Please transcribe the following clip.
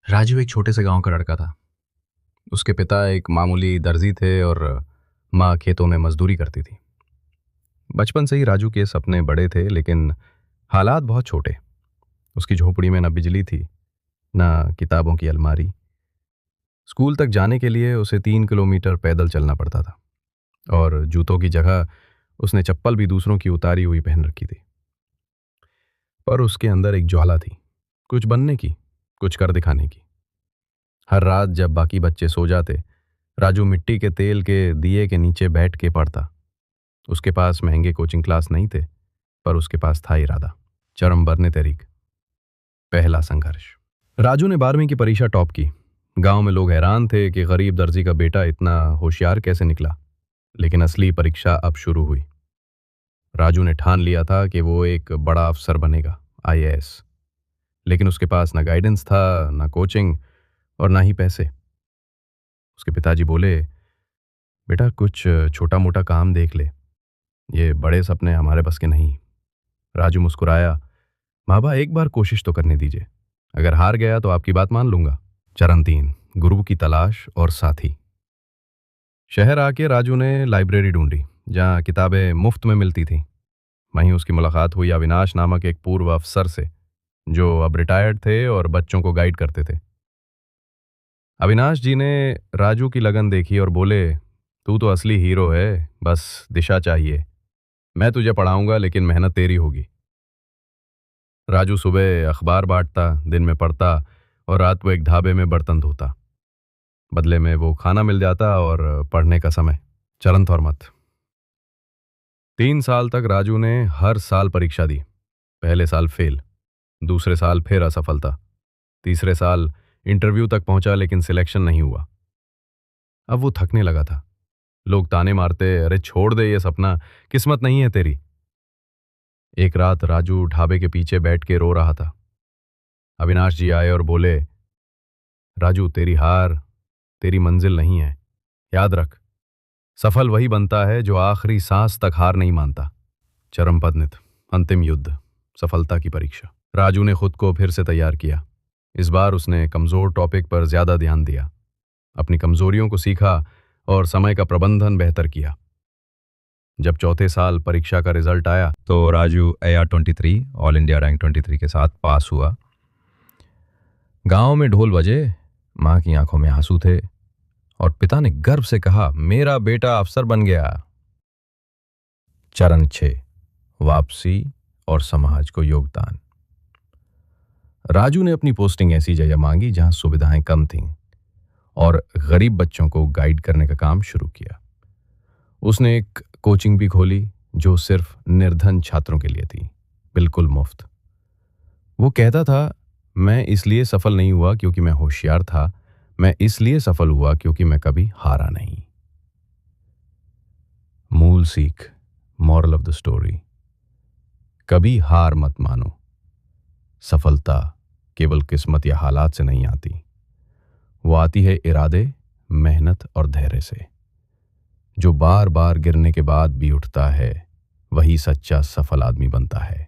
राजू एक छोटे से गांव का लड़का था। उसके पिता एक मामूली दर्जी थे और माँ खेतों में मजदूरी करती थी। बचपन से ही राजू के सपने बड़े थे, लेकिन हालात बहुत छोटे। उसकी झोपड़ी में न बिजली थी, न किताबों की अलमारी। स्कूल तक जाने के लिए उसे 3 किलोमीटर पैदल चलना पड़ता था, और जूतों की जगह उसने चप्पल भी दूसरों की उतारी हुई पहन रखी थी। पर उसके अंदर एक ज्वाला थी, कुछ बनने की, कुछ कर दिखाने की। हर रात जब बाकी बच्चे सो जाते, राजू मिट्टी के तेल के दिए के नीचे बैठ के पढ़ता। उसके पास महंगे कोचिंग क्लास नहीं थे, पर उसके पास था इरादा। चरम बरने तहरीक, पहला संघर्ष। राजू ने 12वीं की परीक्षा टॉप की। गांव में लोग हैरान थे कि गरीब दर्जी का बेटा इतना होशियार कैसे निकला। लेकिन असली परीक्षा अब शुरू हुई। राजू ने ठान लिया था कि वो एक बड़ा अफसर बनेगा, आईएएस। लेकिन उसके पास ना गाइडेंस था, ना कोचिंग, और ना ही पैसे। उसके पिताजी बोले, बेटा कुछ छोटा मोटा काम देख ले, ये बड़े सपने हमारे बस के नहीं। राजू मुस्कुराया, बाबा एक बार कोशिश तो करने दीजिए, अगर हार गया तो आपकी बात मान लूंगा। चरण 3, गुरु की तलाश और साथी। शहर आके राजू ने लाइब्रेरी ढूंढी, जहाँ किताबें मुफ्त में मिलती थीं। वहीं उसकी मुलाकात हुई अविनाश नामक एक पूर्व अफसर से, जो अब रिटायर्ड थे और बच्चों को गाइड करते थे। अविनाश जी ने राजू की लगन देखी और बोले, तू तो असली हीरो है, बस दिशा चाहिए। मैं तुझे पढ़ाऊंगा, लेकिन मेहनत तेरी होगी। राजू सुबह अखबार बांटता, दिन में पढ़ता, और रात को एक ढाबे में बर्तन धोता। बदले में वो खाना मिल जाता और पढ़ने का समय। चरंत और मत। 3 साल तक राजू ने हर साल परीक्षा दी। पहले साल फेल, दूसरे साल फिर असफलता, तीसरे साल इंटरव्यू तक पहुंचा, लेकिन सिलेक्शन नहीं हुआ। अब वो थकने लगा था। लोग ताने मारते, अरे छोड़ दे ये सपना, किस्मत नहीं है तेरी। एक रात राजू ढाबे के पीछे बैठ के रो रहा था। अविनाश जी आए और बोले, राजू तेरी हार तेरी मंजिल नहीं है। याद रख, सफल वही बनता है जो आखिरी सांस तक हार नहीं मानता। चरमपदनित, अंतिम युद्ध, सफलता की परीक्षा। राजू ने खुद को फिर से तैयार किया। इस बार उसने कमजोर टॉपिक पर ज्यादा ध्यान दिया, अपनी कमजोरियों को सीखा और समय का प्रबंधन बेहतर किया। जब चौथे साल परीक्षा का रिजल्ट आया तो Raju AR23 all India rank 23 के साथ पास हुआ। गांव में ढोल बजे, मां की आंखों में आंसू थे, और पिता ने गर्व से कहा, मेरा बेटा अफसर बन गया। चरण 6, वापसी और समाज को योगदान। राजू ने अपनी पोस्टिंग ऐसी जगह मांगी जहां सुविधाएं कम थीं, और गरीब बच्चों को गाइड करने का काम शुरू किया। उसने एक कोचिंग भी खोली, जो सिर्फ निर्धन छात्रों के लिए थी, बिल्कुल मुफ्त। वो कहता था, मैं इसलिए सफल नहीं हुआ क्योंकि मैं होशियार था, मैं इसलिए सफल हुआ क्योंकि मैं कभी हारा नहीं। मूल सीख, मॉरल ऑफ द स्टोरी, कभी हार मत मानो। सफलता केवल किस्मत या हालात से नहीं आती, वो आती है इरादे, मेहनत और धैर्य से। जो बार बार गिरने के बाद भी उठता है, वही सच्चा सफल आदमी बनता है।